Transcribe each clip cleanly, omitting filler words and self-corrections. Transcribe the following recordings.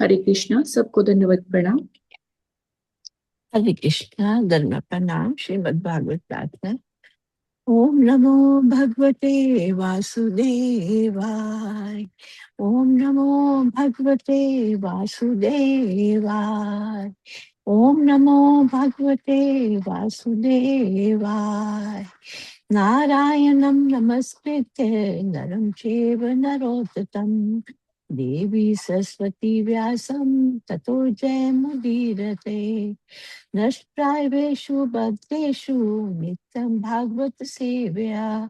हरे कृष्णा, सबको धन्यवाद प्रणाम। हरे कृष्णा, धर्म प्रणाम। श्रीमद् भागवत प्रार्थना। ओम नमो भगवते वासुदेवाय। ओम नमो भगवते वासुदेवाय। ओम नमो भगवते वासुदेवाय। नारायणं नमस्कृत्य नरं चैव नरोत्तमं देवी सरस्वती व्यासं ततो जयमुदीरते। नष्टायेषु भद्रेषु नित्यं भागवत सेवया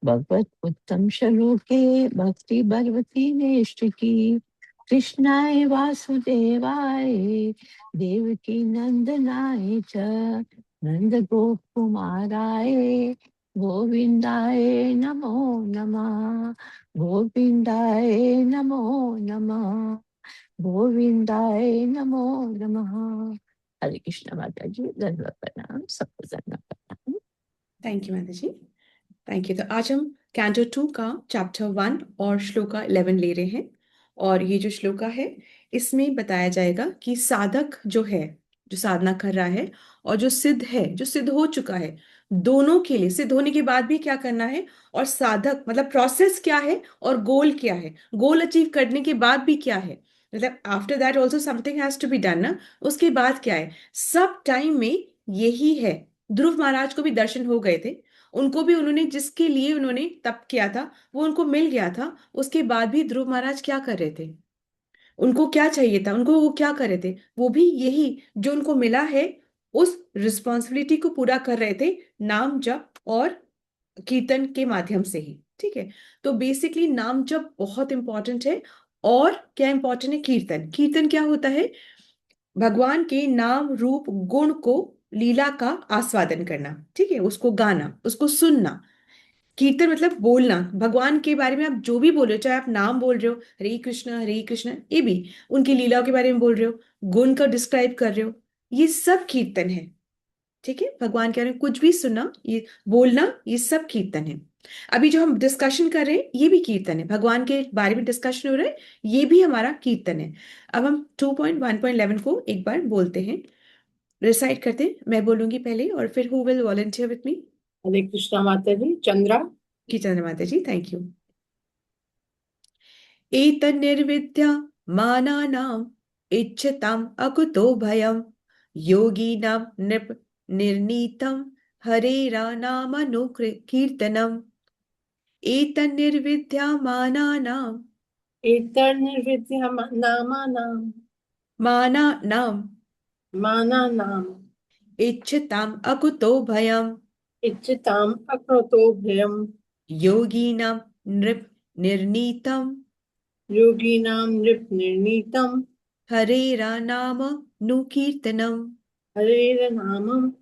भगवत उत्तम श्लोके भक्ति भगवती नेष्टिकी। कृष्णाय वासुदेवाय देवकी नंदनाय च नंद गोप कुमाराय गोविंदाय नमो नमः। गोविंदाय नमो नमः। गोविंदाय नमो नमः। हरे कृष्ण माता जी, धन्यवाद प्रणाम, सबको धन्यवाद प्रणाम। थैंक यू माता जी, थैंक यू। तो आज हम कैंटो 2 का चैप्टर 1 और श्लोका 11 ले रहे हैं। और ये जो श्लोका है इसमें बताया जाएगा कि साधक जो है, जो साधना कर रहा है, और जो सिद्ध है, जो सिद्ध हो चुका है, दोनों के लिए सिद्ध होने के बाद भी क्या करना है, और साधक मतलब प्रोसेस क्या है, और गोल क्या है, गोल अचीव करने के बाद भी क्या है, मतलब after that also something has to be done ना, उसके बाद क्या है, सब टाइम में यही है। ध्रुव महाराज को भी दर्शन हो गए थे, उनको भी उन्होंने जिसके लिए उन्होंने तप किया था वो उनको मिल गया था। उसके बाद भी ध्रुव महाराज क्या कर रहे थे, उनको क्या चाहिए था, उनको वो क्या कर रहे थे, वो भी यही जो उनको मिला है उस रिस्पॉन्सिबिलिटी को पूरा कर रहे थे, नाम जप और कीर्तन के माध्यम से ही। ठीक है, तो बेसिकली नाम जप बहुत इंपॉर्टेंट है। और क्या इंपॉर्टेंट है, कीर्तन। कीर्तन क्या होता है, भगवान के नाम रूप गुण को, लीला का आस्वादन करना। ठीक है, उसको गाना, उसको सुनना। कीर्तन मतलब बोलना, भगवान के बारे में आप जो भी बोल रहे हो, चाहे आप नाम बोल रहे हो हरे कृष्ण, ये भी उनकी लीलाओं के बारे में बोल रहे हो, गुण का डिस्क्राइब कर रहे हो, ये सब कीर्तन है। ठीक है, भगवान के बारे में कुछ भी सुनना, ये बोलना, ये सब कीर्तन है। अभी जो हम डिस्कशन कर रहे हैं ये भी कीर्तन है, भगवान के बारे में डिस्कशन हो रहा है, ये भी हमारा कीर्तन है। अब हम 2.1.11 को एक बार बोलते हैं, रिसाइट करते हैं। मैं बोलूंगी पहले और फिर who will volunteer with me. Hare Krishna माता जी। चंद्रा। की चंद्र माता जी, थैंक यू। एतन्निर्विद्य मानानाम् इच्छताम् अकुतो भयम् योगिनां नृप निर्नीतं हरेरानामनुकीर्तनम्। एतन्निर्विद्य मानानाम् मानानाम् मानानाम् इच्छताम् अकुतो भयम् इच्छताम् अकृतो भयम् योगिनां नृप निर्नीतं योगिनां नृप निर्णीतम् हरेरानामनुकीर्तनम्। हरेरनामं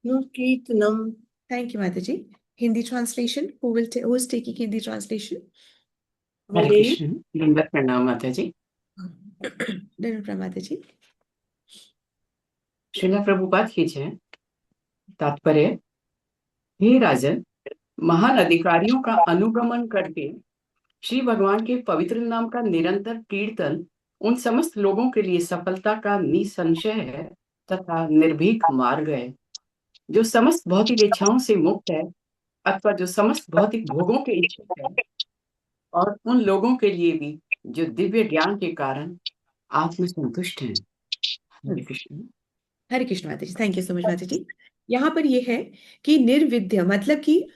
नुकीर्तनम्। थैंक यू माता जी। Hindi translation, who is taking Hindi translation? Hare Krishna, दंडवत प्रणाम माता जी। धन्यवाद माता जी। श्रील प्रभुपाद की जय। तात्पर्य: हे राजन, महान अधिकारियों का अनुगमन करके श्री भगवान के पवित्र नाम का निरंतर कीर्तन उन समस्त लोगों के लिए सफलता का निसंशय है तथा निर्भीक मार्ग है, जो समस्त भौतिक इच्छाओं से मुक्त है अथवा जो समस्त भौतिक भोगों के इच्छुक है, और उन लोगों के लिए भी जो दिव्य ज्ञान के कारण आत्म संतुष्ट हैं। हरे कृष्ण। हरे कृष्ण माता जी, थैंक यू सो मच माता जी। यहाँ पर ये है कि निर्विद्य मतलब कि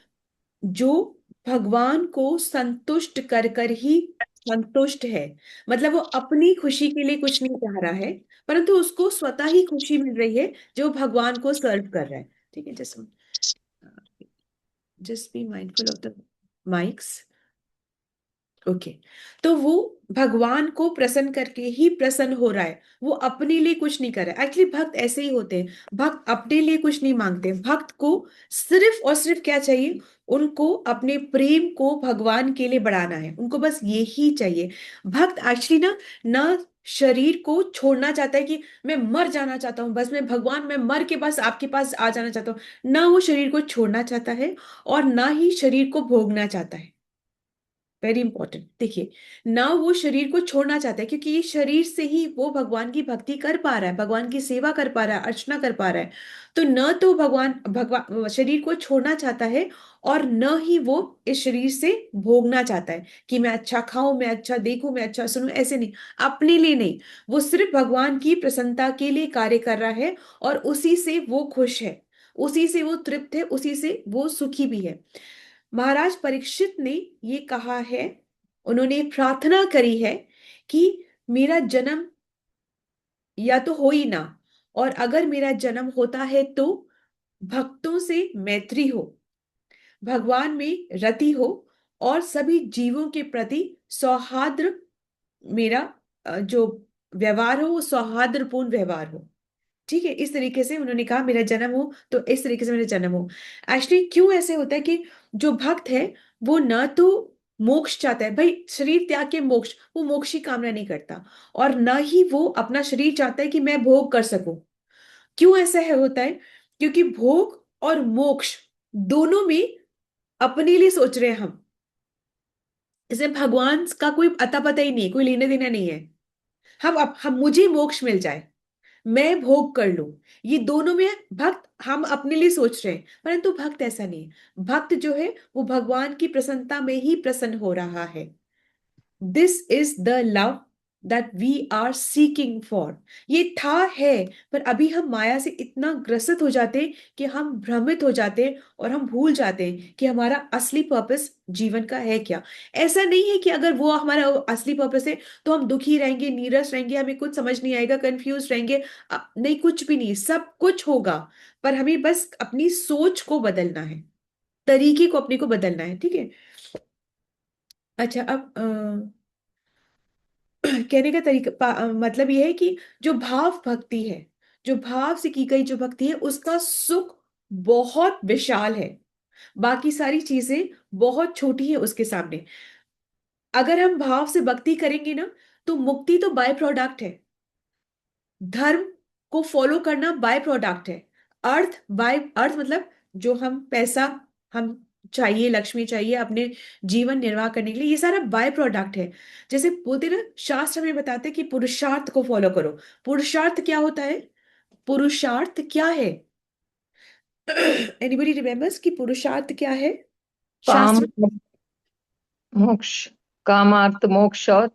जो भगवान को संतुष्ट कर कर ही संतुष्ट है, मतलब वो अपनी खुशी के लिए कुछ नहीं चाह रहा है, परंतु उसको स्वतः ही खुशी मिल रही है जो भगवान को सर्व कर रहा है। ठीक है, just be mindful of the mics. Okay, तो वो भगवान को प्रसन्न करके ही प्रसन्न हो रहा है, वो अपने लिए कुछ नहीं कर रहा है। एक्चुअली भक्त ऐसे ही होते हैं, भक्त अपने लिए कुछ नहीं मांगते। भक्त को सिर्फ और सिर्फ क्या चाहिए, उनको अपने प्रेम को भगवान के लिए बढ़ाना है, उनको बस ये ही चाहिए। भक्त एक्चुअली ना ना शरीर को छोड़ना चाहता है कि मैं मर जाना चाहता हूँ, बस मैं भगवान, मैं मर के बस आपके पास आ जाना चाहता हूँ, ना वो शरीर को छोड़ना चाहता है और ना ही शरीर को भोगना चाहता है। Very important. देखिए, ना वो शरीर को छोड़ना चाहता है, क्योंकि ये शरीर से ही वो भगवान की भक्ति कर पा रहा है, भगवान की सेवा कर पा रहा है, अर्चना कर पा रहा है। तो न तो भगवान भगवान शरीर को छोड़ना चाहता है, और न ही वो इस शरीर से भोगना चाहता है कि मैं अच्छा खाऊं, मैं अच्छा देखूं, मैं अच्छा सुनूं। ऐसे नहीं, अपने लिए नहीं, वो सिर्फ भगवान की प्रसन्नता के लिए कार्य कर रहा है, और उसी से वो खुश है, उसी से वो तृप्त है, उसी से वो सुखी भी है। महाराज परीक्षित ने ये कहा है, उन्होंने प्रार्थना करी है कि मेरा जन्म या तो हो ही ना, और अगर मेरा जन्म होता है तो भक्तों से मैत्री हो, भगवान में रति हो, और सभी जीवों के प्रति सौहार्द, मेरा जो व्यवहार हो वो सौहार्दपूर्ण व्यवहार हो। ठीक है, इस तरीके से उन्होंने कहा मेरा जन्म हो तो इस तरीके से मेरा जन्म हो। एक्चुअली क्यों ऐसे होता है कि जो भक्त है वो ना तो मोक्ष चाहता है, भाई शरीर त्याग के मोक्ष, वो मोक्ष की कामना नहीं करता, और ना ही वो अपना शरीर चाहता है कि मैं भोग कर सकूं। क्यों ऐसा है होता है? क्योंकि भोग और मोक्ष दोनों में अपने लिए सोच रहे हैं हम, इसमें भगवान का कोई अता पता ही नहीं है, कोई लेने देना नहीं है। हम मुझे मोक्ष मिल जाए, मैं भोग कर लूं, ये दोनों में भक्त हम अपने लिए सोच रहे हैं। परंतु भक्त ऐसा नहीं है, भक्त जो है वो भगवान की प्रसन्नता में ही प्रसन्न हो रहा है। This is the love that we are seeking for. ये था है, पर अभी हम माया से इतना ग्रसित हो जाते हैं कि हम भ्रमित हो जाते हैं, और हम भूल जाते हैं कि हमारा असली पर्पस जीवन का है क्या। ऐसा नहीं है कि अगर वो हमारा असली पर्पस है तो हम दुखी रहेंगे, नीरस रहेंगे, हमें कुछ समझ नहीं आएगा, कंफ्यूज रहेंगे। नहीं, कुछ भी नहीं, सब कुछ होगा, पर हमें बस अपनी सोच को बदलना है, तरीके को अपने को बदलना है। ठीक है। अच्छा, अब कहने का तरीका मतलब यह है कि जो भाव भक्ति है, जो भाव से की गई जो भक्ति है, उसका सुख बहुत विशाल है, बाकी सारी चीजें बहुत छोटी है उसके सामने। अगर हम भाव से भक्ति करेंगे ना, तो मुक्ति तो बाय प्रोडक्ट है, धर्म को फॉलो करना बाय प्रोडक्ट है, अर्थ बाय अर्थ मतलब जो हम पैसा हम चाहिए, लक्ष्मी चाहिए अपने जीवन निर्वाह करने के लिए, ये सारा बाय प्रोडक्ट है। जैसे बोलते ना, शास्त्र हमें बताते हैं कि पुरुषार्थ को फॉलो करो। पुरुषार्थ क्या होता है? पुरुषार्थ क्या है? एनीबडी रिमेम्बर्स कि पुरुषार्थ क्या है काम शास्त्र? मोक्ष, कामार्थ मोक्ष और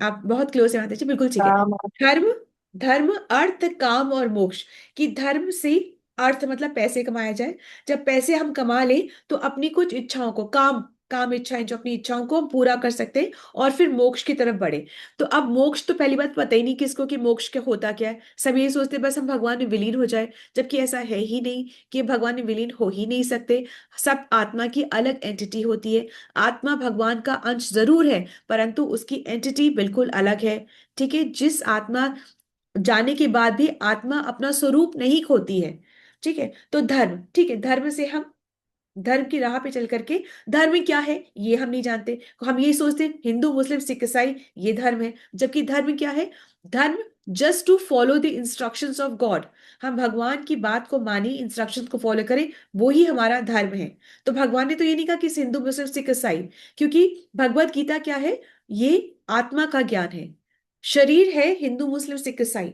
आप बहुत क्लोज है माता जी, बिल्कुल ठीक है। काम। धर्म, धर्म अर्थ काम और मोक्ष। कि धर्म से अर्थ मतलब पैसे कमाया जाए, जब पैसे हम कमा लें तो अपनी कुछ इच्छाओं को, काम काम इच्छाएं, जो अपनी इच्छाओं को हम पूरा कर सकते हैं, और फिर मोक्ष की तरफ बढ़े। तो अब मोक्ष तो पहली बात पता ही नहीं किसको कि मोक्ष क्या होता क्या है। सब ये सोचते हैं बस हम भगवान में विलीन हो जाए, जबकि ऐसा है ही नहीं कि भगवान में विलीन हो ही नहीं सकते। सब आत्मा की अलग एंटिटी होती है। आत्मा भगवान का अंश जरूर है, परंतु उसकी एंटिटी बिल्कुल अलग है। ठीक है, जिस आत्मा जाने के बाद भी आत्मा अपना स्वरूप नहीं खोती है। ठीक है, तो धर्म, ठीक है, धर्म से हम धर्म की राह पे चल करके, धर्म क्या है ये हम नहीं जानते, हम यही सोचते हैं हिंदू मुस्लिम सिख ईसाई ये धर्म है, जबकि धर्म क्या है? धर्म just to follow the instructions of God. हम भगवान की बात को माने, इंस्ट्रक्शंस को फॉलो करें, वो ही हमारा धर्म है। तो भगवान ने तो ये नहीं कहा कि हिंदू मुस्लिम सिख ईसाई, क्योंकि भगवत गीता क्या है? ये आत्मा का ज्ञान है। शरीर है हिंदू मुस्लिम सिख ईसाई,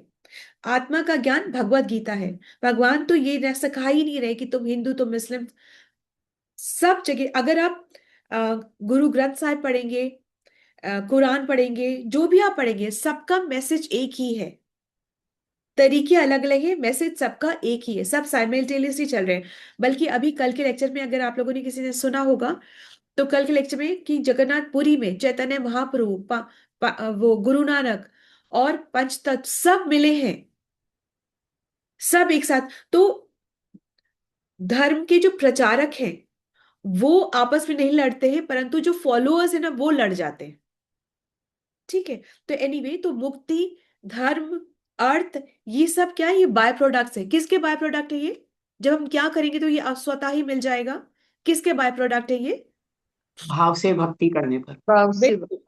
आत्मा का ज्ञान भगवत गीता है। भगवान तो ये सिखा ही नहीं रहे कि तुम हिंदू तुम मुस्लिम। सब जगह अगर आप गुरु ग्रंथ साहिब पढ़ेंगे, कुरान पढ़ेंगे, जो भी आप पढ़ेंगे, सबका मैसेज एक ही है। तरीके अलग अलग है, मैसेज सबका एक ही है, सब साइमल्टेनियसली चल रहे हैं। बल्कि अभी कल के लेक्चर में अगर आप लोगों ने किसी ने सुना होगा, तो कल के लेक्चर में कि जगन्नाथपुरी में चैतन्य महाप्रभु वो गुरु नानक और पंचतत्व सब मिले हैं, सब एक साथ। तो धर्म के जो प्रचारक हैं वो आपस में नहीं लड़ते हैं, परंतु जो फॉलोअर्स है ना वो लड़ जाते हैं। ठीक है, तो एनीवे, तो मुक्ति, धर्म, अर्थ, ये सब क्या है? ये बाय प्रोडक्ट्स है। किसके बाय प्रोडक्ट है ये? जब हम क्या करेंगे तो ये स्वतः ही मिल जाएगा। किसके बाय प्रोडक्ट है ये? भाव से भक्ति करने पर। भाव से बिल्कुल,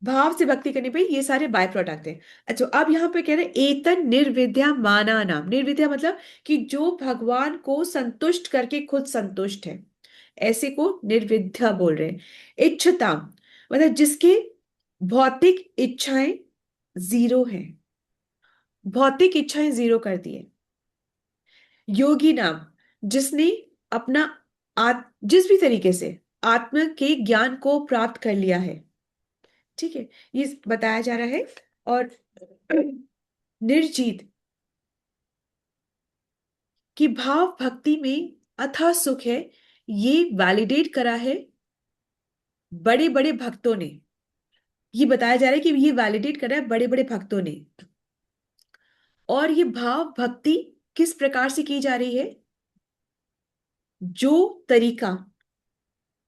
भाव से भक्ति करने पे ये सारे बाय प्रोडक्ट हैं। अच्छा, अब यहाँ पे कह रहे हैं एतन निर्विद्या माना नाम। निर्विद्या मतलब कि जो भगवान को संतुष्ट करके खुद संतुष्ट है। ऐसे को निर्विद्या बोल रहे हैं। इच्छताम मतलब जिसके भौतिक इच्छाएं जीरो हैं, भौतिक इच्छाएं जीरो कर दी है। योगी नाम जिसने अपना जिस भी तरीके से आत्मा के ज्ञान को प्राप्त कर लिया है, ठीक है, ये बताया जा रहा है। और निर्जीत कि भाव भक्ति में अथाह सुख है, ये वैलिडेट करा है बड़े बड़े भक्तों ने। ये बताया जा रहा है कि ये वैलिडेट करा है बड़े बड़े भक्तों ने। और ये भाव भक्ति किस प्रकार से की जा रही है? जो तरीका,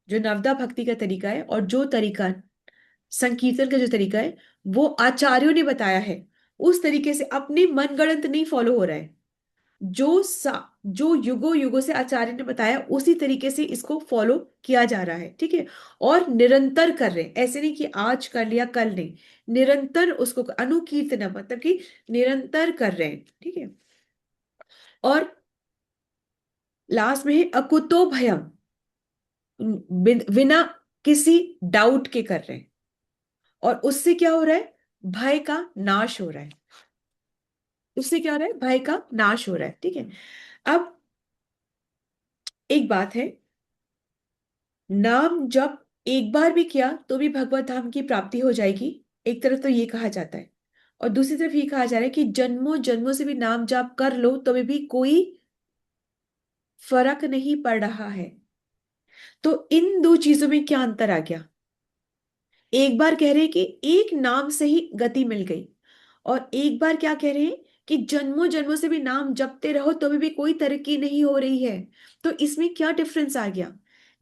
जो नवदा भक्ति का तरीका है और जो तरीका संकीर्तन का जो तरीका है, वो आचार्यों ने बताया है। उस तरीके से अपने मनगढ़ंत नहीं फॉलो हो रहा है। जो युगों युगों से आचार्य ने बताया उसी तरीके से इसको फॉलो किया जा रहा है, ठीक है। और निरंतर कर रहे हैं, ऐसे नहीं कि आज कर लिया कल नहीं, निरंतर उसको अनुकीर्तन मतलब कि निरंतर कर रहे हैं, ठीक है। और लास्ट में है अकुतो भयम, बिना किसी डाउट के कर रहे हैं। और उससे क्या हो रहा है? भय का नाश हो रहा है। उससे क्या हो रहा है? भय का नाश हो रहा है, ठीक है। अब एक बात है, नाम जब एक बार भी किया तो भी भगवत धाम की प्राप्ति हो जाएगी, एक तरफ तो ये कहा जाता है। और दूसरी तरफ ये कहा जा रहा है कि जन्मों जन्मों से भी नाम जाप कर लो तो भी कोई फर्क नहीं पड़ रहा है। तो इन दो चीजों में क्या अंतर आ गया? एक बार कह रहे हैं कि एक नाम से ही गति मिल गई, और एक बार क्या कह रहे हैं कि जन्मों जन्मों से भी नाम जपते रहो तो भी कोई तरक्की नहीं हो रही है। तो इसमें क्या डिफरेंस आ गया?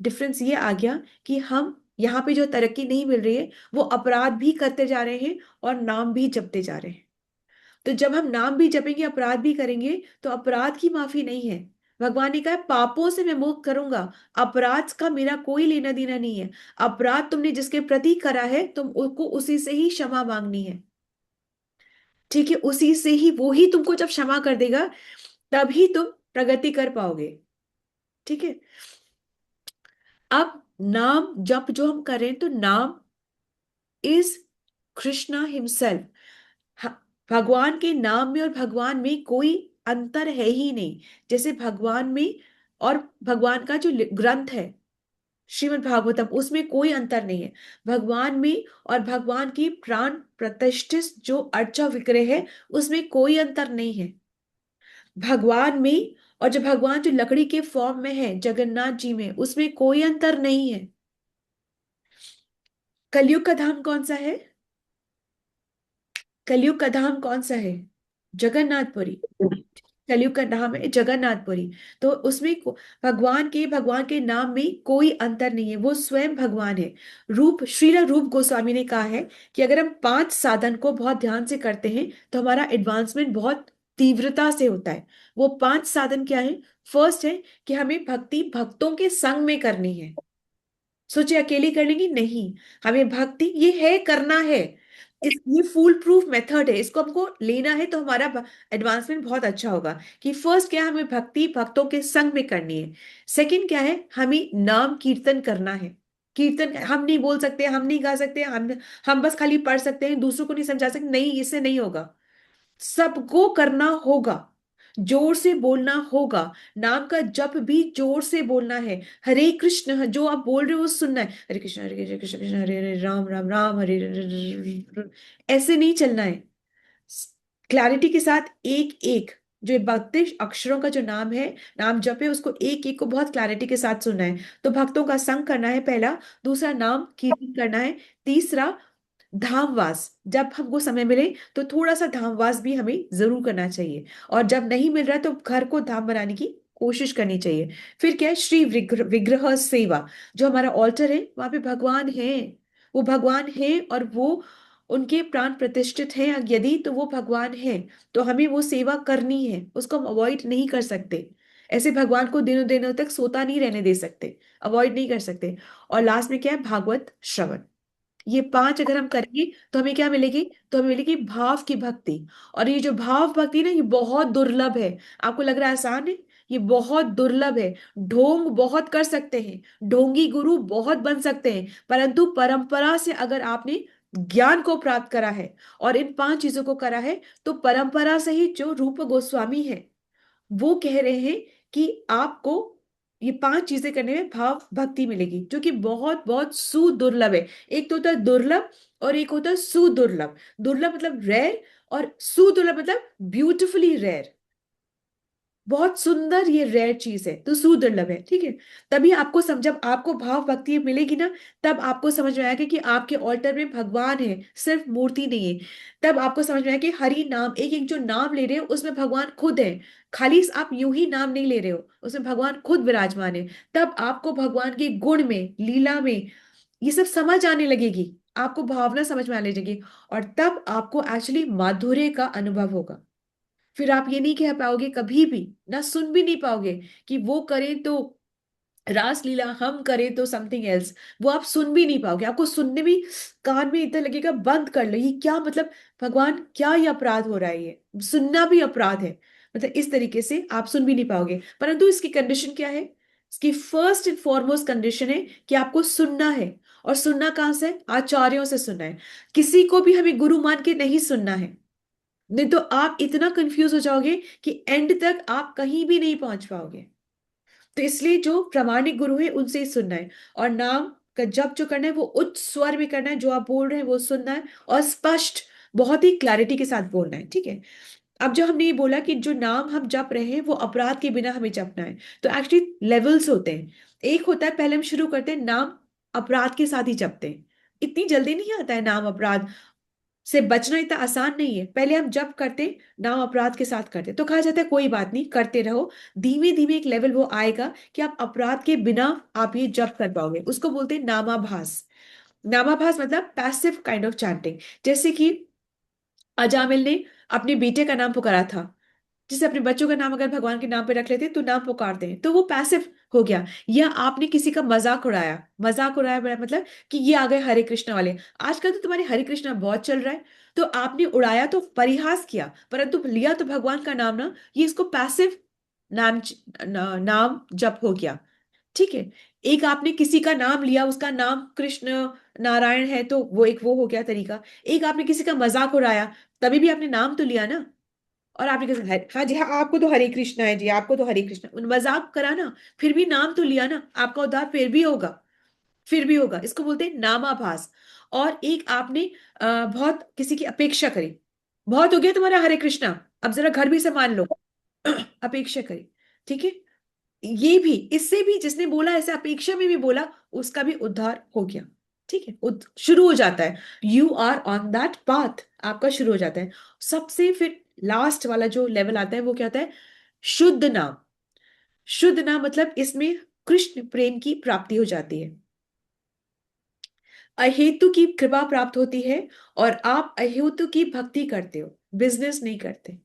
डिफरेंस ये आ गया कि हम यहाँ पे जो तरक्की नहीं मिल रही है वो अपराध भी करते जा रहे हैं और नाम भी जपते जा रहे हैं। तो जब हम नाम भी जपेंगे अपराध भी करेंगे तो अपराध की माफी नहीं है। भगवान ने कहा है, पापों से मैं मुक्त करूंगा, अपराध का मेरा कोई लेना देना नहीं है। अपराध तुमने जिसके प्रति करा है तुम उसको उसी से ही क्षमा मांगनी है, ठीक है। उसी से ही, वो ही तुमको जब क्षमा कर देगा तभी तुम प्रगति कर पाओगे, ठीक है। अब नाम जप जो हम कर रहे हैं तो नाम इज कृष्णा हिमसेल्फ। भगवान के नाम में और भगवान में कोई अंतर है ही नहीं। जैसे भगवान में और भगवान का जो ग्रंथ है श्रीमद् भागवतम, उसमें कोई अंतर नहीं है। भगवान में और भगवान की प्राण प्रतिष्ठित जो अर्चा विग्रह है उसमें कोई अंतर नहीं है। भगवान में और जो भगवान जो लकड़ी के फॉर्म में है जगन्नाथ जी में, उसमें कोई अंतर नहीं है। कलयुग का धाम कौन सा है? कलयुग का धाम कौन सा है? जगन्नाथपुरी। कलयुग का नाम है जगन्नाथपुरी। तो उसमें भगवान के नाम में कोई अंतर नहीं है, वो स्वयं भगवान है। रूप श्रील रूप गोस्वामी ने कहा है कि अगर हम 5 साधन को बहुत ध्यान से करते हैं तो हमारा एडवांसमेंट बहुत तीव्रता से होता है। वो 5 साधन क्या है? फर्स्ट है कि हमें भक्ति भक्तों के संग में करनी है। सोचे अकेले कर लेंगे नहीं, हमें भक्ति ये है करना है। ये फूल प्रूफ मेथड है, इसको हमको लेना है तो हमारा एडवांसमेंट बहुत अच्छा होगा। कि फर्स्ट क्या है? हमें भक्ति भक्तों के संग में करनी है। सेकंड क्या है? हमें नाम कीर्तन करना है। कीर्तन हम नहीं बोल सकते, हम नहीं गा सकते, हम बस खाली पढ़ सकते हैं, दूसरों को नहीं समझा सकते, नहीं, इससे नहीं होगा। सबको करना होगा, जोर से बोलना होगा। नाम का जप भी जोर से बोलना है। हरे कृष्ण जो आप बोल रहे हो वो सुनना है। हरे कृष्ण हरे कृष्ण कृष्ण हरे हरे राम राम राम हरे हरे ऐसे नहीं चलना है। क्लैरिटी के साथ एक एक जो 32 अक्षरों का जो नाम है, नाम जप है, उसको एक एक को बहुत क्लैरिटी के साथ सुनना है। तो भक्तों का संग करना है पहला। दूसरा नाम कीर्तन करना है। तीसरा धामवास, जब हमको समय मिले तो थोड़ा सा धामवास भी हमें जरूर करना चाहिए। और जब नहीं मिल रहा है तो घर को धाम बनाने की कोशिश करनी चाहिए। फिर क्या है? श्री विग्रह सेवा, जो हमारा ऑल्टर है वहां पे भगवान है, वो भगवान है और वो उनके प्राण प्रतिष्ठित हैं। यदि तो वो भगवान है तो हमें वो सेवा करनी है, उसको हम अवॉइड नहीं कर सकते। ऐसे भगवान को दिनों दिनों तक सोता नहीं रहने दे सकते, अवॉइड नहीं कर सकते। और लास्ट में क्या है? भागवत श्रवण। ये 5 अगर हम करेंगे तो हमें क्या मिलेगी? तो हमें मिलेगी भाव की भक्ति। और ये जो भाव भक्ति ना, ये बहुत दुर्लभ है। आपको लग रहा है आसान है, ये बहुत दुर्लभ है। ढोंग बहुत कर सकते हैं, ढोंगी गुरु बहुत बन सकते हैं, परंतु परंपरा से अगर आपने ज्ञान को प्राप्त करा है और इन 5 चीजों को करा है, तो परंपरा से ही जो रूप गोस्वामी है वो कह रहे हैं कि आपको ये 5 चीजें करने में भाव भक्ति मिलेगी, जो कि बहुत बहुत सुदुर्लभ है। एक तो होता है दुर्लभ और एक होता है सुदुर्लभ। दुर्लभ मतलब रेयर, और सुदुर्लभ मतलब ब्यूटिफुली रेयर। बहुत सुंदर ये रेयर चीज है, तो सुदुर्लभ है, ठीक है। तभी आपको जब आपको भाव भक्ति मिलेगी ना, तब आपको समझ में आएगा कि आपके ऑल्टर में भगवान है, सिर्फ मूर्ति नहीं है। तब आपको समझ में आएगा कि हरि नाम, एक एक जो नाम ले रहे हो उसमें भगवान खुद है। खाली आप यूं ही नाम नहीं ले रहे हो, उसमें भगवान खुद विराजमान है। तब आपको भगवान के गुण में, लीला में ये सब समझ आने लगेगी, आपको भावना समझ में आने लगेगी, और तब आपको एक्चुअली माधुर्य का अनुभव होगा। फिर आप ये नहीं कह पाओगे कभी भी, ना सुन भी नहीं पाओगे कि वो करें तो रासलीला, हम करें तो समथिंग एल्स। वो आप सुन भी नहीं पाओगे, आपको सुनने भी कान में इतना लगेगा बंद कर लो, ये क्या मतलब, भगवान क्या ये अपराध हो रहा है, ये सुनना भी अपराध है। मतलब इस तरीके से आप सुन भी नहीं पाओगे। परंतु इसकी कंडीशन क्या है? इसकी फर्स्ट एंड फॉरमोस्ट कंडीशन है कि आपको सुनना है। और सुनना कहां से? आचार्यों से सुनना है। किसी को भी हमें गुरु मान के नहीं सुनना है, नहीं तो आप इतना कंफ्यूज हो जाओगे कि एंड तक आप कहीं भी नहीं पहुंच पाओगे। तो इसलिए जो प्रामाणिक गुरु है उनसे ही सुनना है, और नाम का जप जो करना है वो उच्च स्वर में करना है, जो आप बोल रहे हैं वो सुनना है, और स्पष्ट, बहुत ही क्लैरिटी के साथ बोलना है, ठीक है। अब जो हमने ये बोला कि जो नाम हम जप रहे हैं वो अपराध के बिना हमें जपना है, तो एक्चुअली लेवल्स होते हैं। एक होता है, पहले हम शुरू करते हैं नाम अपराध के साथ ही जपते हैं। इतनी जल्दी नहीं आता है नाम अपराध से बचना, इतना आसान नहीं है। पहले हम जब करते नाम अपराध के साथ करते, तो कहा जाता है कोई बात नहीं, करते रहो, धीमे धीमे एक लेवल वो आएगा कि आप अपराध के बिना आप ये जप कर पाओगे। उसको बोलते हैं नामाभास। नामाभास मतलब पैसिव काइंड ऑफ चैंटिंग। जैसे कि अजामिल ने अपने बेटे का नाम पुकारा था, जैसे अपने बच्चों का नाम अगर भगवान के नाम पे रख लेते हैं तो नाम पुकारते हैं, तो वो पैसिव हो गया। या आपने किसी का मजाक उड़ाया, मजाक उड़ाया मतलब कि ये आ गए हरे कृष्णा वाले, आजकल तो तुम्हारे हरे कृष्णा बहुत चल रहा है, तो आपने उड़ाया तो परिहास किया, परंतु लिया तो भगवान का नाम ना, ये इसको पैसिव नाम नाम जप हो गया, ठीक है। एक आपने किसी का नाम लिया, उसका नाम कृष्ण नारायण है, तो वो एक वो हो गया तरीका। एक आपने किसी का मजाक उड़ाया, तभी भी आपने नाम तो लिया ना, और आपने कहा हाँ जी हाँ, आपको तो हरे कृष्णा है जी, आपको तो हरे कृष्णा, उन मजाक करा ना, फिर भी नाम तो लिया ना, आपका उद्धार फिर भी होगा, फिर भी होगा। इसको बोलते हैं नामाभास। और एक आपने बहुत किसी की अपेक्षा करी, बहुत हो गया तुम्हारा हरे कृष्णा, अब जरा घर भी संभाल लो, अपेक्षा करी, ठीक है। ये भी, इससे भी जिसने बोला ऐसे अपेक्षा में भी बोला, उसका भी उद्धार हो गया, ठीक है। शुरू हो जाता है, you are on that path, आपका शुरू हो जाता है। सबसे फिर लास्ट वाला जो लेवल आता है वो क्या होता है? शुद्ध नाम। शुद्ध नाम मतलब इसमें कृष्ण प्रेम की प्राप्ति हो जाती है, अहेतु की कृपा प्राप्त होती है, और आप अहेतु की भक्ति करते हो, बिजनेस नहीं करते।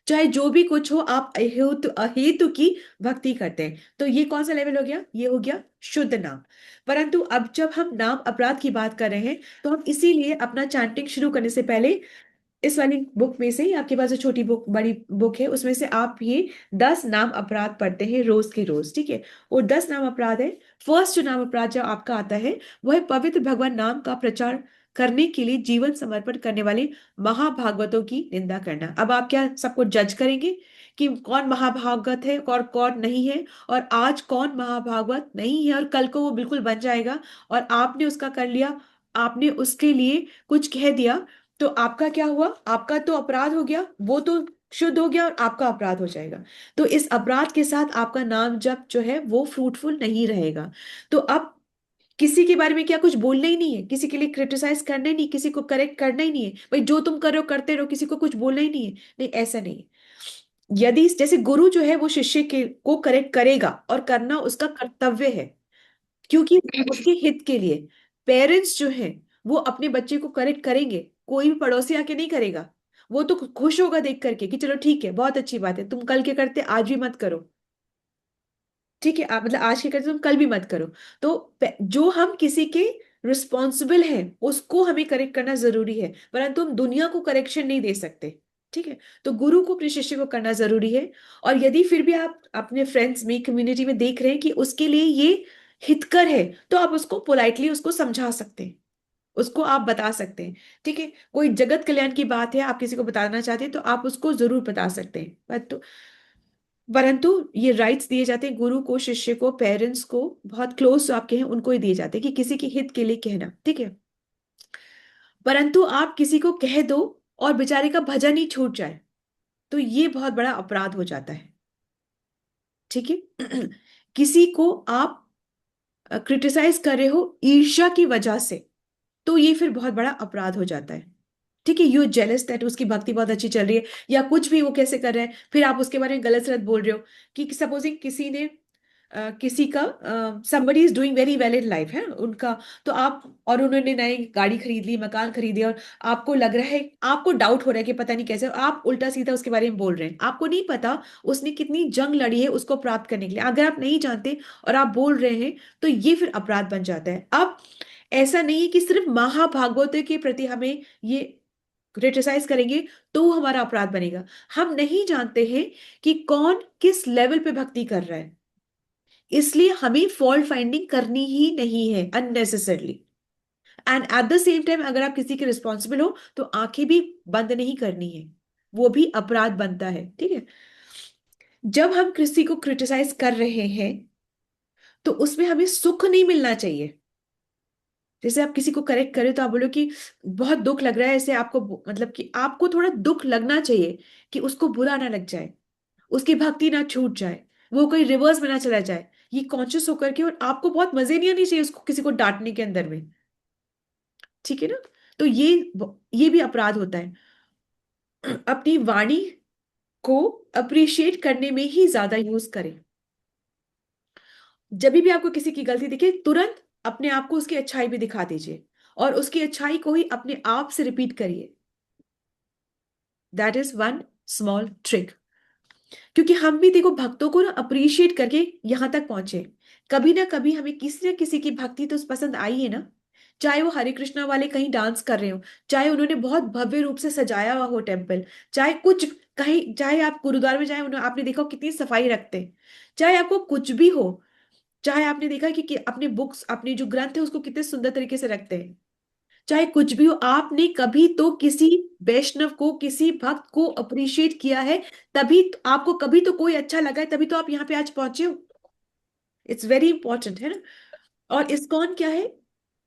चाहे जो भी कुछ हो, आप अहेतु अहेतु की भक्ति करते हैं। तो ये कौन सा लेवल हो गया? ये हो गया शुद्ध नाम। परंतु अब जब हम नाम अपराध की बात कर रहे हैं, तो हम इसीलिए अपना चैंटिंग शुरू करने से पहले इस वाली बुक में से ही, आपके पास जो छोटी बुक, बड़ी बुक है, उसमें से आप ये 10 नाम अपराध पढ़ते हैं रोज के रोज, ठीक है। वो 10 नाम अपराध है। फर्स्ट जो नाम अपराध जो आपका आता है वो है पवित्र भगवान नाम का प्रचार करने के लिए जीवन समर्पण करने वाले महाभागवतों की निंदा करना। अब आप क्या सबको जज करेंगे कि कौन महाभागवत है और कौन नहीं है, और आज कौन महाभागवत नहीं है और कल को वो बिल्कुल बन जाएगा, और आपने उसका कर लिया, आपने उसके लिए कुछ कह दिया, तो आपका क्या हुआ? आपका तो अपराध हो गया, वो तो शुद्ध हो गया, और आपका अपराध हो जाएगा। तो इस अपराध के साथ आपका नाम जप जो है वो फ्रूटफुल नहीं रहेगा। तो अब किसी के बारे में क्या कुछ बोलना ही नहीं है, किसी के लिए क्रिटिसाइज करना ही नहीं, किसी को करेक्ट करना ही नहीं है, भाई जो तुम कर रहे हो करते रहो, किसी को कुछ बोलना ही नहीं है, नहीं, ऐसा नहीं है। यदि जैसे गुरु जो है वो शिष्य के को करेक्ट करेगा, और करना उसका कर्तव्य है, क्योंकि उसके हित के लिए। पेरेंट्स जो हैं वो अपने बच्चे को करेक्ट करेंगे, कोई भी पड़ोसी आके नहीं करेगा। वो तो खुश होगा देख करके कि चलो ठीक है, बहुत अच्छी बात है, तुम कल के करते आज भी मत करो, ठीक है, आप मतलब आज के करते तुम कल भी मत करो। तो जो हम किसी के रिस्पॉन्सिबल हैं उसको हमें करेक्ट करना जरूरी है, परंतु हम दुनिया को करेक्शन नहीं दे सकते, ठीक है। तो गुरु को अपने शिष्य को करना जरूरी है। और यदि फिर भी आप अपने फ्रेंड्स में, कम्युनिटी में देख रहे हैं कि उसके लिए ये हितकर है, तो आप उसको पोलाइटली उसको समझा सकते हैं, उसको आप बता सकते हैं। ठीक है, कोई जगत कल्याण की बात है, आप किसी को बताना चाहते हैं तो आप उसको जरूर बता सकते हैं। परंतु ये राइट्स दिए जाते हैं गुरु को, शिष्य को, पेरेंट्स को, बहुत क्लोज आपके हैं उनको ही दिए जाते हैं कि किसी के हित के लिए कहना। ठीक है। परंतु आप किसी को कह दो और बेचारे का भजन ही छूट जाए, तो ये बहुत बड़ा अपराध हो जाता है। ठीक है। किसी को आप क्रिटिसाइज कर रहे हो ईर्ष्या की वजह से, तो ये फिर बहुत बड़ा अपराध हो जाता है। ठीक है, यू जेलस दैट उसकी भक्ति बहुत अच्छी चल रही है, या कुछ भी वो कैसे कर रहे हैं, फिर आप उसके बारे में गलत सलत बोल रहे हो। कि सपोजिंग किसी ने किसी का somebody is doing very well in life है उनका, तो आप, और उन्होंने नई गाड़ी खरीद ली, मकान खरीद लिया, और आपको लग रहा है, आपको डाउट हो रहा है कि पता नहीं कैसे, आप उल्टा सीधा उसके बारे में बोल रहे हैं। आपको नहीं पता उसने कितनी जंग लड़ी है उसको प्राप्त करने के लिए। अगर आप नहीं जानते और आप बोल रहे हैं, तो ये फिर अपराध बन जाता है। अब ऐसा नहीं है कि सिर्फ महाभागवत के प्रति हमें ये क्रिटिसाइज करेंगे तो हमारा अपराध बनेगा। हम नहीं जानते हैं कि कौन किस लेवल पे भक्ति कर रहा है, इसलिए हमें फॉल्ट फाइंडिंग करनी ही नहीं है unnecessarily. And at the same time अगर आप किसी के रिस्पॉन्सिबल हो, तो आंखें भी बंद नहीं करनी है, वो भी अपराध बनता है। ठीक है। जब हम किसी को क्रिटिसाइज कर रहे हैं, तो उसमें हमें सुख नहीं मिलना चाहिए। जैसे आप किसी को करेक्ट करें तो आप बोलो कि बहुत दुख लग रहा है, ऐसे आपको मतलब कि आपको थोड़ा दुख लगना चाहिए कि उसको बुरा ना लग जाए, उसकी भक्ति ना छूट जाए, वो कोई रिवर्स में ना चला जाए, ये कॉन्शियस होकर के। और आपको बहुत मजे नहीं आनी चाहिए उसको, किसी को डांटने के अंदर में। ठीक है ना। तो ये भी अपराध होता है। अपनी वाणी को अप्रिशिएट करने में ही ज्यादा यूज करें। जब भी आपको किसी की गलती दिखे, तुरंत अपने आप को उसकी अच्छाई भी दिखा दीजिए, और उसकी अच्छाई को ही अपने आप से रिपीट करिए। That is one small trick. क्योंकि हम भी देखो भक्तों को ना अप्रिशिएट करके यहां तक पहुंचे। कभी ना कभी हमें किसी न किसी की भक्ति तो पसंद आई है ना, चाहे वो हरे कृष्णा वाले कहीं डांस कर रहे हो, चाहे उन्होंने बहुत भव्य रूप से सजाया हुआ हो टेम्पल, चाहे कुछ कहीं, चाहे आप गुरुद्वारे में जाए, उन्होंने आपने देखा हो कितनी सफाई रखते हैं, चाहे आपको कुछ भी हो, चाहे आपने देखा कि अपने बुक्स, अपने जो ग्रंथ है उसको कितने सुंदर तरीके से रखते हैं, चाहे कुछ भी हो, आपने कभी तो किसी वैष्णव को, किसी भक्त को अप्रिशिएट किया है, तभी आपको कभी तो कोई अच्छा लगा है, तभी तो आप यहाँ पे आज पहुंचे हो। इट्स वेरी इंपॉर्टेंट है ना। और इस्कॉन क्या है,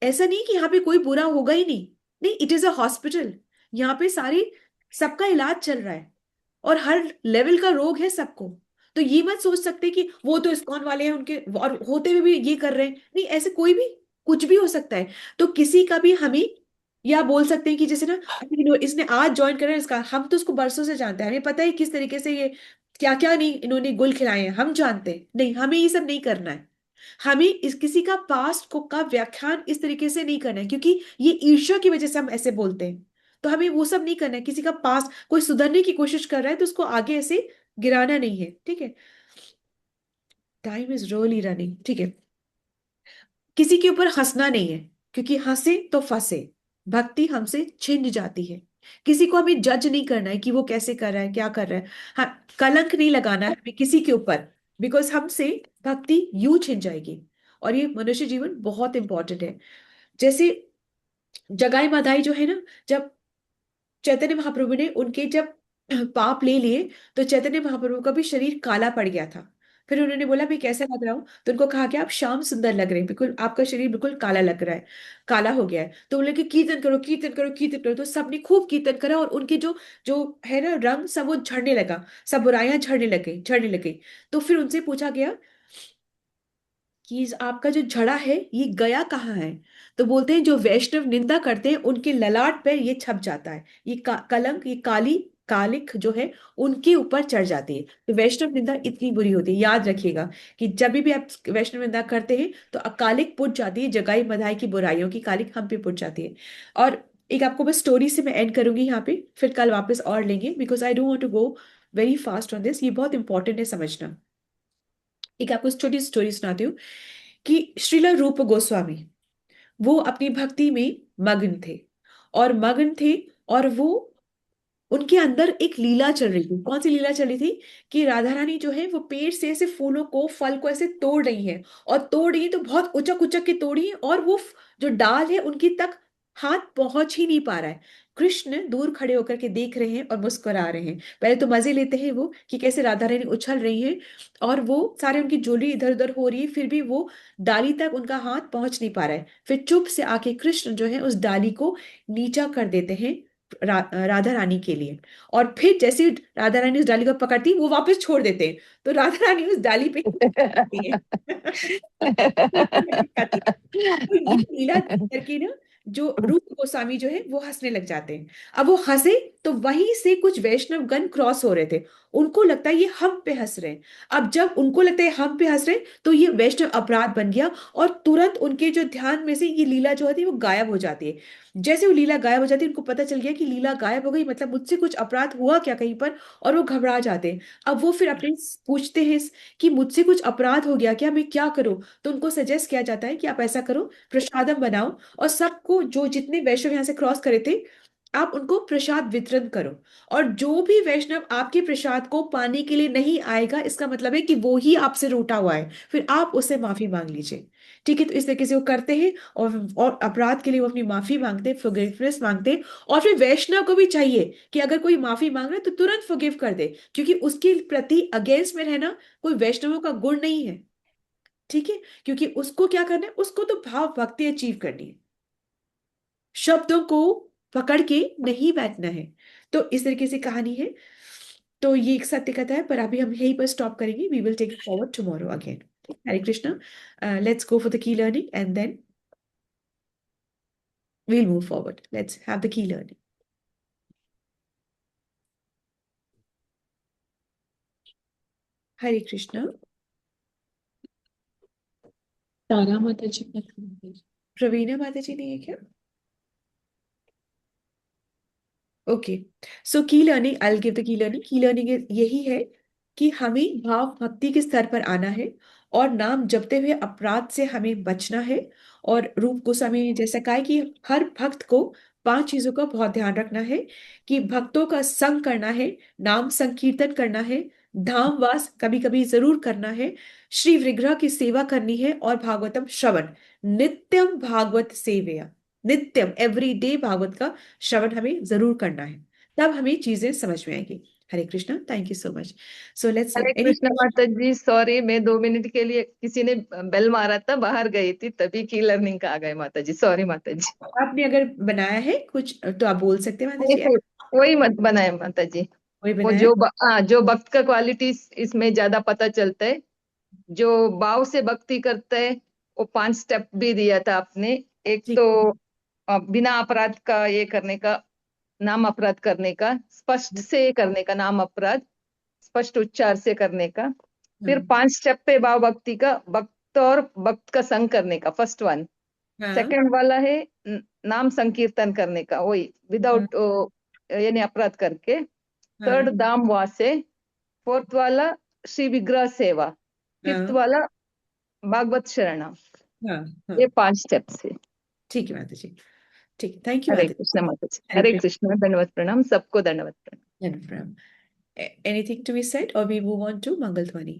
ऐसा नहीं कि यहाँ पे कोई बुरा होगा ही नहीं, नहीं, इट इज अ हॉस्पिटल। यहाँ पे सारी, सबका इलाज चल रहा है, और हर लेवल का रोग है सबको। तो ये मत सोच सकते कि वो तो इस्कॉन वाले हैं उनके, और होते हुए भी ये कर रहे हैं, नहीं, ऐसे कोई भी कुछ भी हो सकता है। तो किसी का भी हमें, या बोल सकते हैं कि जैसे ना, इसने आज ज्वाइन करा है, इसका हम तो उसको बरसों से जानते हैं, हमें पता है किस तरीके से ये क्या क्या नहीं इन्होंने गुल खिलाए हैं, हम जानते हैं। नहीं, हमें ये सब नहीं करना है। हमें इस किसी का पास्ट को का व्याख्यान इस तरीके से नहीं करना है, क्योंकि ये ईर्ष्या की वजह से हम ऐसे बोलते हैं। तो हमें वो सब नहीं करना है। किसी का पास्ट कोई सुधरने की कोशिश कर रहा है, तो उसको आगे ऐसे गिराना नहीं है। ठीक है। Time is really running. ठीक है। किसी के ऊपर हंसना नहीं है, क्योंकि हंसे तो फंसे, भक्ति हमसे छिन जाती है। किसी को हमें जज नहीं करना है कि वो कैसे कर रहा है, क्या कर रहा है। हाँ, कलंक नहीं लगाना है हमें किसी के ऊपर, बिकॉज हमसे भक्ति यूं छिन जाएगी। और ये मनुष्य जीवन बहुत इंपॉर्टेंट है। जैसे जगाई माधाई जो है ना, जब चैतन्य महाप्रभु ने उनके जब पाप ले लिए, तो चैतन्य महाप्रभु का भी शरीर काला पड़ गया था। फिर उन्होंने बोला भाई कैसा लग रहा हूँ, तो उनको कहा कि आप श्याम सुंदर लग रहे हैं, बिल्कुल आपका शरीर बिल्कुल काला लग रहा है, काला हो गया है। तो बोले कि कीर्तन करो, कीर्तन करो, कीर्तन करो। तो सबने खूब कीर्तन करा, और उनके जो जो है ना रंग सब वो झड़ने लगा, सब बुराइयां झड़ने लग गई, झड़ने लग गई। तो फिर उनसे पूछा गया कि आपका जो झड़ा है ये गया कहाँ है। तो बोलते हैं जो वैष्णव निंदा करते हैं उनके ललाट पर ये छप जाता है, ये कलंक, ये काली कालिक जो है उनके ऊपर चढ़ जाती है। तो वैष्णव निंदा इतनी बुरी होती है, याद रखिएगा कि जब भी आप वैष्णव निंदा करते हैं तो कालिक पुट जाती है, जगाई मधाई की बुराइयों की कालिक हम पे पुट जाती है। और एक आपको बस स्टोरी से मैं एंड करूंगी यहाँ पे, फिर कल वापस और लेंगे, because I don't want to go very fast on this, ये बहुत इंपॉर्टेंट है समझना। एक आपको छोटी स्टोरी सुनाती हूँ कि श्रीला रूप गोस्वामी, वो अपनी भक्ति में मग्न थे, और मग्न थे, और वो उनके अंदर एक लीला चल रही थी। कौन सी लीला चल रही थी? कि राधा रानी जो है वो पेड़ से ऐसे फूलों को, फल को ऐसे तोड़ रही है, और तोड़ रही है तो बहुत उचक उचक के तोड़ी है, और वो जो डाल है उनकी तक हाथ पहुंच ही नहीं पा रहा है। कृष्ण दूर खड़े होकर के देख रहे हैं और मुस्कुरा रहे हैं। पहले तो मजे लेते हैं वो कि कैसे राधा रानी उछल रही है, और वो सारे उनकी ज्वेलरी इधर उधर हो रही है, फिर भी वो डाली तक उनका हाथ पहुंच नहीं पा रहा है। फिर चुप से आके कृष्ण जो है उस डाली को नीचा कर देते हैं राधा रानी के लिए। और फिर जैसे ही राधा रानी उस डाली को पकड़ती वो वापस छोड़ देते हैं, तो राधा रानी उस डाली पे आती है। आती है। तो ये लीला देख करके ना जो रूप गोस्वामी जो है वो हंसने लग जाते हैं। अब वो हंसे तो वहीं से कुछ वैष्णव गण क्रॉस हो रहे थे, उनको लगता है ये हम पे हंस रहे हैं। अब जब उनको लगता है हम पे हंस रहे हैं, तो ये वैष्णव अपराध बन गया, और तुरंत उनके जो ध्यान में से ये लीला जो होती है वो गायब हो जाती है। जैसे वो लीला गायब हो जाती है, उनको पता चल गया कि लीला गायब हो गई, मतलब मुझसे कुछ अपराध हुआ क्या कहीं पर, और वो घबरा जाते हैं। अब वो फिर अपने पूछते हैं कि मुझसे कुछ अपराध हो गया क्या, मैं क्या करूं? तो उनको सजेस्ट किया जाता है कि आप ऐसा करो, प्रसादम बनाओ, और सबको, जो जितने वैष्णव यहाँ से क्रॉस करे थे, आप उनको प्रसाद वितरण करो। और जो भी वैष्णव आपके प्रसाद को पाने के लिए नहीं आएगा, इसका मतलब है कि वो ही आपसे रूठा हुआ है, फिर आप उससे माफी मांग लीजिए। ठीक है, तो इस तरीके से वो करते हैं, और अपराध के लिए वो अपनी माफी मांगते हैं, फॉरगिवनेस मांगते हैं। और फिर वैष्णव को भी चाहिए कि अगर कोई माफी मांग रहा है तो तुरंत फॉरगिव कर दे, क्योंकि उसके प्रति अगेंस्ट में रहना कोई वैष्णवों का गुण नहीं है। ठीक है, क्योंकि उसको क्या करना है, उसको तो भाव भक्ति अचीव करनी है, शब्दों को पकड़ के नहीं बैठना है। तो इस तरीके से कहानी है। तो ये एक सत्य कथा है, पर अभी हम यहीं पर स्टॉप करेंगे। We will take it forward tomorrow again. Hare Krishna. Let's go for the key learning and then we'll move forward. Let's have the key learning. Hare Krishna. तारा माता जी का प्रवीणा माता जी नहीं है क्या? ओके, सो की learning, I will give the key learning. की learning यही है कि हमें भाव भक्ति के स्तर पर आना है, और नाम जपते हुए अपराध से हमें बचना है। और रूप गोस्वामी ने जैसा कहा है कि हर भक्त को 5 चीजों का बहुत ध्यान रखना है, कि भक्तों का संग करना है, नाम संकीर्तन करना है, धाम वास कभी कभी जरूर करना है, श्री विग्रह की सेवा करनी है, और भागवतम श्रवण, नित्यम भागवत सेवया, नित्यम एवरी डे भागवत का श्रवण हमें जरूर करना है, तब हमें चीजें समझ में आएंगी। Hare Krishna, thank you so much. So let's Hare any Krishna माता जी, सॉरी मैं 2 मिनट के लिए किसी ने बेल मारा था, बाहर गई थी, तभी की लर्निंग का आ गए माता जी, सॉरी माता जी। आपने अगर बनाया है कुछ तो आप बोल सकते हैं माता नहीं, जी। कोई मत बनाए माता जी। कोई वो बनाया? जो भक्त का क्वालिटी इसमें ज्यादा पता चलता है, जो भाव से भक्ति करता है। वो 5 स्टेप भी दिया था आपने। एक ठीक। तो बिना अपराध का ये करने का, नाम अपराध करने का, स्पष्ट से करने का, नाम अपराध स्पष्ट उच्चार से करने का। फिर हाँ 5 स्टेप पे भाव भक्ति का, भक्त और भक्त का संग करने का, फर्स्ट वन। हाँ सेकंड वाला है नाम संकीर्तन करने का, वही हाँ विदाउट यानी अपराध करके। हाँ थर्ड दाम वासे। फोर्थ वाला श्री विग्रह सेवा। फिफ्थ हाँ वाला भागवत शरणा। हाँ हाँ। ये 5 स्टेप्स है। ठीक है माता जी। ठीक है, थैंक यू हरे माता जी। कृष्ण माता जी, हरे हरे कृष्ण। कृष्ण, दंडवत प्रणाम, सबको दंडवत प्रणाम। एनीथिंग टू बी सेड और वी मूव ऑन टू मंगल ध्वनि?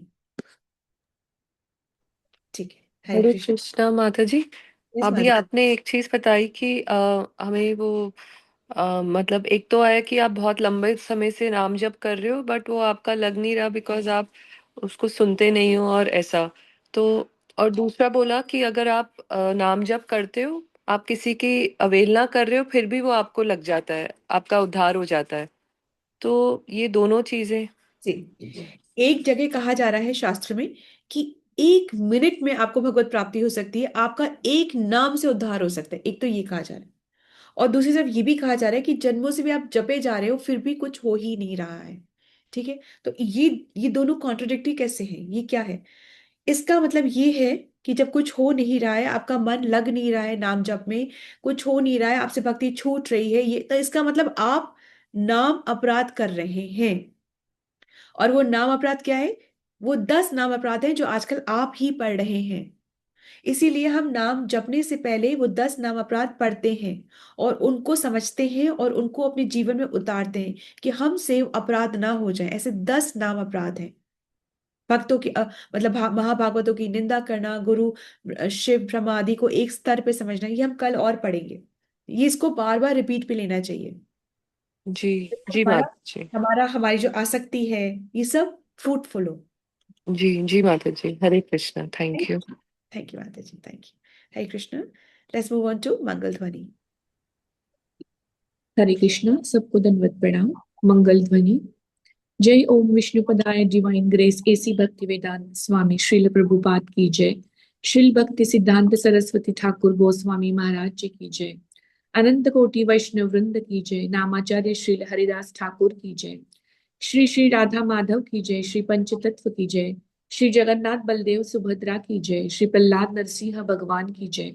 ठीक है, हरे हरे कृष्ण। कृष्णा माता जी। यस अभी माता जी। आपने एक चीज बताई कि हमें वो मतलब एक तो आया कि आप बहुत लंबे समय से नाम जप कर रहे हो बट वो आपका लग नहीं रहा बिकॉज आप उसको सुनते नहीं हो और ऐसा। तो और दूसरा बोला कि अगर आप नाम जप करते हो, आप किसी की अवहेलना कर रहे हो फिर भी वो आपको लग जाता है, आपका उद्धार हो जाता है। तो ये दोनों चीजें। जी, एक जगह कहा जा रहा है शास्त्र में कि 1 मिनट में आपको भगवत प्राप्ति हो सकती है, आपका एक नाम से उद्धार हो सकता है। एक तो ये कहा जा रहा है, और दूसरी तरफ ये भी कहा जा रहा है कि जन्मों से भी आप जपे जा रहे हो फिर भी कुछ हो ही नहीं रहा है। ठीक है, तो ये दोनों कॉन्ट्रोडिक्टरी कैसे हैं, ये क्या है? इसका मतलब ये है कि जब कुछ हो नहीं रहा है, आपका मन लग नहीं रहा है नाम जप में, कुछ हो नहीं रहा है, आपसे भक्ति छूट रही है, ये तो इसका मतलब आप नाम अपराध कर रहे हैं। और वो नाम अपराध क्या है? वो 10 नाम अपराध हैं जो आजकल आप ही पढ़ रहे हैं। इसीलिए हम नाम जपने से पहले वो 10 नाम अपराध पढ़ते हैं और उनको समझते हैं और उनको अपने जीवन में उतारते हैं कि हमसे अपराध ना हो जाए। ऐसे 10 नाम अपराध हैं। भक्तों की मतलब महाभागवतों की निंदा करना, गुरु शिव ब्रह्मा आदि को एक स्तर पे समझना, ये हम कल और पढ़ेंगे। ये इसको बार बार रिपीट पे लेना चाहिए। जी जी हमारा माता जी। हमारा हमारी जो आसक्ति है ये सब फ्रूटफुल हो। जी जी माता जी, Hare Krishna, thank you. Thank you माता जी, thank you. Hare Krishna. Let's move on to मंगल ध्वनि। हरे कृष्णा, सबको दंडवत प्रणाम। मंगल ध्वनि। जय ओम विष्णुपदाय divine grace AC Bhakti Vedanta स्वामी श्रील प्रभुपाद की जय। श्रील भक्ति सिद्धांत सरस्वती ठाकुर गोस्वामी महाराज जी की जय। अनंत कोटि वैष्णव वृंद की जय। नामाचार्य श्रील हरिदास ठाकुर की जय। श्री श्री राधा माधव की जय। श्री पंचतत्व की जय। श्री जगन्नाथ बलदेव सुभद्रा की जय। श्री प्रहलाद नरसिंह भगवान की जय।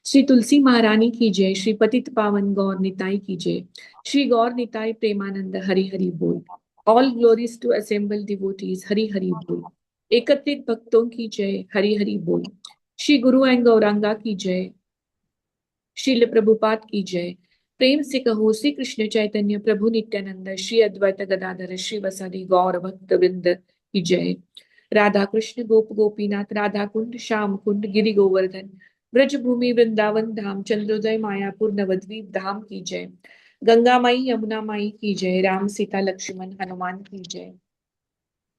श्री तुलसी महारानी की जय। श्री पतित पावन गौर निताई की जय। श्री गौर निताई प्रेमानंद हरि हरि बोल। All glories to assemble devotees, Hari Hari बोल। एकत्रित भक्तों की जय, हरि हरि बोल। श्री गुरु एंड गौरांगा की जय। श्रील प्रभुपाद की जय। प्रेम से कहो श्री कृष्ण चैतन्य प्रभु नित्यानंद श्री अद्वैत गदाधर श्री वसादि गौर भक्त वृंद की जय। राधा कृष्ण गोप गोपीनाथ राधा कुंड श्याम कुंड गिरि गोवर्धन ब्रज भूमि वृंदावन धाम चंद्रोदय मायापुर नवद्वीप धाम की जय। गंगा माई यमुना माई की जय। राम सीता लक्ष्मण हनुमान की जय।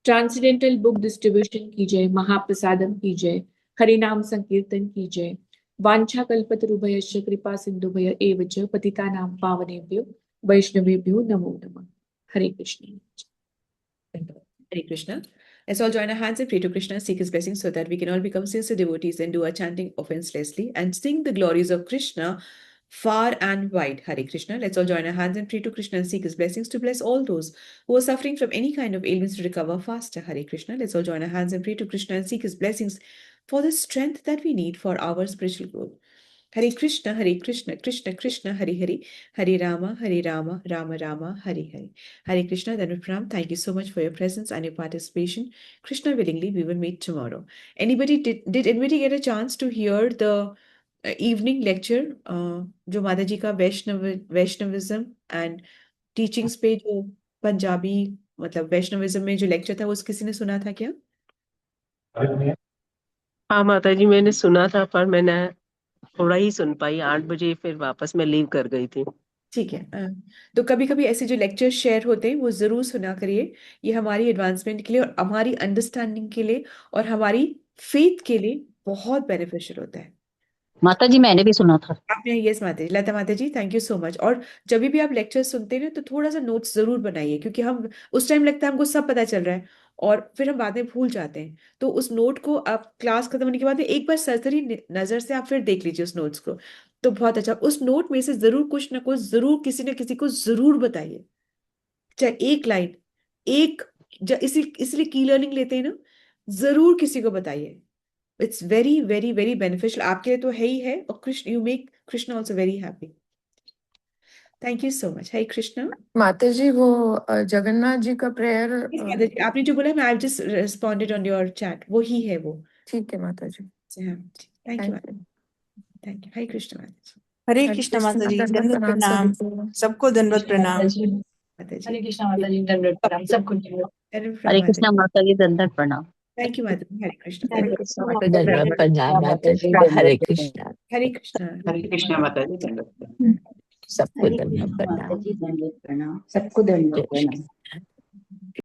ट्रांसडेंटल बुक डिस्ट्रीब्यूशन की जय। महाप्रसादम की जय। हरि नाम संकीर्तन की जय। वांछा कल्पतरुभयश्च कृपा सिंधुभय एव च पतितानां पावनेभ्यो वैष्णवेभ्यो नमो नमः। हरे Krishna. Hare Krishna. Let's all join our hands and pray to Krishna, seek his blessings so that we can all become sincere devotees and do our chanting offenselessly and sing the glories of Krishna far and wide. Hare Krishna. Let's all join our hands and pray to Krishna and seek his blessings to bless all those who are suffering from any kind of ailments to recover faster. Hare Krishna. Let's all join our hands and pray to Krishna and seek his blessings for the strength that we need for our spiritual growth. Hare Krishna, Krishna Krishna, Hare Hare, Hare Rama, Rama Rama, Hare Hare. Hare Krishna, Dhanvat Pranam. Thank you so much for your presence and your participation. Krishna willingly, we will meet tomorrow. Did anybody get a chance to hear the evening lecture? जो माता जी का Vaishnavism and teachings पे जो पंजाबी मतलब Vaishnavism में जो lecture था वो किसी ने सुना था क्या? हाँ माता जी, मैंने सुना था पर मैंने थोड़ा ही सुन पाई। 8 बजे फिर वापस मैं लीव कर गई थी। ठीक है। तो कभी कभी ऐसे जो लेक्चर शेयर होते हैं वो जरूर सुना करिए। ये हमारी एडवांसमेंट के लिए और हमारी अंडरस्टैंडिंग के लिए और हमारी फेथ के लिए बहुत बेनिफिशियल होता है। माता जी मैंने भी सुना था। आपने यस माता जी, लता माता जी, थैंक यू सो मच। और जब भी आप लेक्चर सुनते हैं ना तो थोड़ा सा नोट्स जरूर बनाइए, क्योंकि हम उस टाइम लगता है हमको सब पता चल रहा है और फिर हम बाद में भूल जाते हैं। तो उस नोट को आप क्लास खत्म होने के बाद एक बार सरसरी नजर से आप फिर देख लीजिए उस नोट्स को, तो बहुत अच्छा। उस नोट में से जरूर कुछ ना कुछ जरूर किसी न किसी को जरूर बताइए, चाहे एक लाइन, एक इसलिए की लर्निंग लेते हैं ना, जरूर किसी को बताइए। It's very very very beneficial, आपके लिए तो है ही है, और Krishna you make Krishna also very happy. Thank you so much. Hare Krishna. माता जी वो जगन्नाथ जी का प्रेयर माता जी आपने जो बोला मैं I just responded on your chat, वो ही है वो। ठीक है माता जी। Thank you, thank you. Hare Krishna माता जी। हरे कृष्ण माता जी, दंडवत प्रणाम, सबको दंडवत प्रणाम। माता जी, हरे कृष्णा माता जी, दंडवत प्रणाम सबको। दंडवत हरे प्रणाम कृष्णा माता जी, दंडवत प्रणाम। थैंक यू माता जी। हरे कृष्ण। हरे कृष्णा माता जी, दंडवत प्रणाम माता जी। हरे कृष्णा। हरे कृष्ण। हरे कृष्णा माता जी, दंडवत प्रणाम। सबको हरे दंडवत कृष्णा माता प्रणाम। जी, दंडवत प्रणाम सबको, दंडवत जय श्री प्रणाम।